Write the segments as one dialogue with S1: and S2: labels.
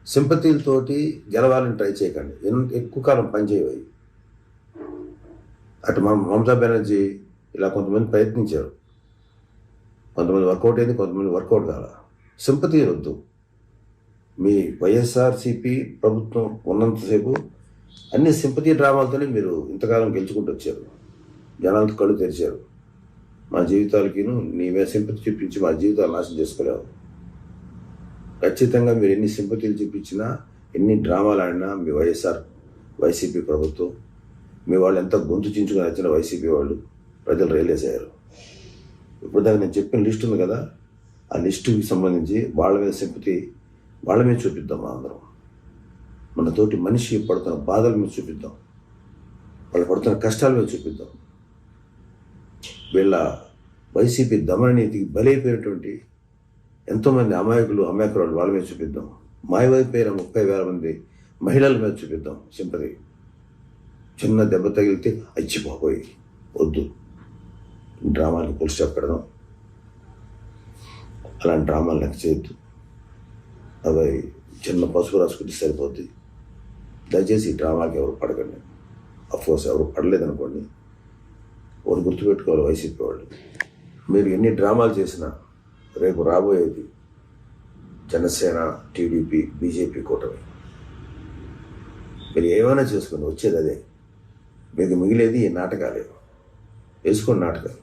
S1: సింపతిలతోటి గెలవాలని ట్రై చేయకండి. ఎక్కువ కాలం పనిచేయవు. అటు మమతా బెనర్జీ ఇలా కొంతమంది ప్రయత్నించారు. కొంతమంది వర్కౌట్ అయింది, కొంతమంది వర్కౌట్ కాల. సింపతి వద్దు. మీ వైఎస్ఆర్సీపీ ప్రభుత్వం ఉన్నంతసేపు అన్ని సింపతి డ్రామాలతోనే మీరు ఇంతకాలం గెలుచుకుంటూ వచ్చారు. జనాలతో కళ్ళు తెరిచారు. మా జీవితాలకి నీవే సింపతి చూపించి మా జీవితాలు నాశనం చేసుకోలేవు. ఖచ్చితంగా మీరు ఎన్ని సింపతిలు చూపించినా, ఎన్ని డ్రామాలు ఆడినా మీ వైసీపీ ప్రభుత్వం, మీ వాళ్ళు ఎంత గొంతు చించుకొని వచ్చిన వైసీపీ వాళ్ళు ప్రజలు రియలైజ్ అయ్యారు. ఇప్పుడు దాకా నేను చెప్పిన లిస్ట్ ఉంది కదా, ఆ లిస్టుకి సంబంధించి వాళ్ళ మీద సింపతి వాళ్ళ మీద చూపిద్దాం. అందరం మనతోటి మనిషి పడుతున్న బాధల మీద చూపిద్దాం, వాళ్ళు పడుతున్న కష్టాల మీద చూపిద్దాం. వీళ్ళ వైసీపీ దమననీతికి బలైపోయినటువంటి ఎంతోమంది అమాయకురాలు వాళ్ళ మీద చూపిద్దాం. మాయమైపోయిన 30,000 మంది మహిళల మీద చూపిద్దాం సింపతి. చిన్న దెబ్బ తగిలితే అచ్చిపోయి వద్దు, డ్రామాలు పులుసు చెప్పడం, అలాంటి డ్రామాలు నాకు చేయొద్దు. అవి చిన్న పసుపు రాసుకుంటే సరిపోద్ది. దయచేసి ఈ డ్రామాకి ఎవరు పడకండి. అఫ్కోర్స్ ఎవరు పడలేదనుకోండి, ఒకటి గుర్తుపెట్టుకోవాలి వైసీపీ వాళ్ళు, మీరు ఎన్ని డ్రామాలు చేసినా రేపు రాబోయేది జనసేన, టీడీపీ, బీజేపీ కూటమి. మీరు ఏమైనా చేసుకోండి, వచ్చేది అదే. మీకు మిగిలేది ఈ నాటకాలే. వేసుకోండి నాటకాలు.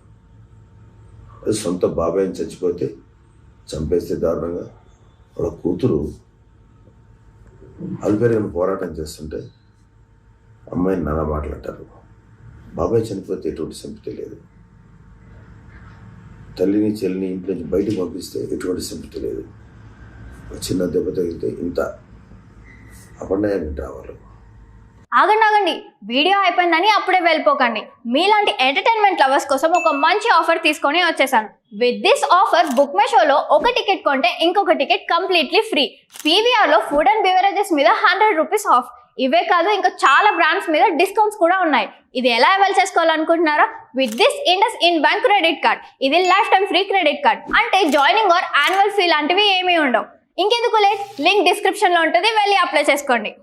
S1: అది సొంత బాబాయిని చచ్చిపోతే చంపేస్తే దారుణంగా, వాళ్ళ కూతురు అల్పేరుగా పోరాటం చేస్తుంటే అమ్మాయిని నానా మాట్లాడతారు. బాబాయ్ చనిపోతే ఎటువంటి సింపతి లేదు. తల్లిని చెల్లిని ఇంటి నుంచి బయటకు పంపిస్తే ఎటువంటి సింపతి లేదు. చిన్న దెబ్బ తగిలితే ఇంత అపన్నాయాన్ని రావాలి.
S2: ఆగండి, వీడియో అయిపోయిందని అప్పుడే వెళ్ళిపోకండి. మీలాంటి ఎంటర్టైన్మెంట్ లవర్స్ కోసం ఒక మంచి ఆఫర్ తీసుకొని వచ్చేసాను. With this offer book my షోలో ఒక టికెట్ కొంటే ఇంకొక టికెట్ కంప్లీట్లీ ఫ్రీ. పీవీఆర్లో ఫుడ్ అండ్ బెవరేజెస్ మీద 100 రూపీస్ ఆఫ్. ఇవే కాదు, ఇంకా చాలా బ్రాండ్స్ మీద డిస్కౌంట్స్ కూడా ఉన్నాయి. ఇది ఎలా అవైల్ చేసుకోవాలనుకుంటున్నారా? With this IndusInd bank credit card. ఇది lifetime free credit card. అంటే జాయినింగ్ ఆర్ యాన్యువల్ ఫీ లాంటివి ఏమీ ఉండవు. ఇంకెందుకు లేట్, లింక్ డిస్క్రిప్షన్లో ఉంటుంది, వెళ్ళి అప్లై చేసుకోండి.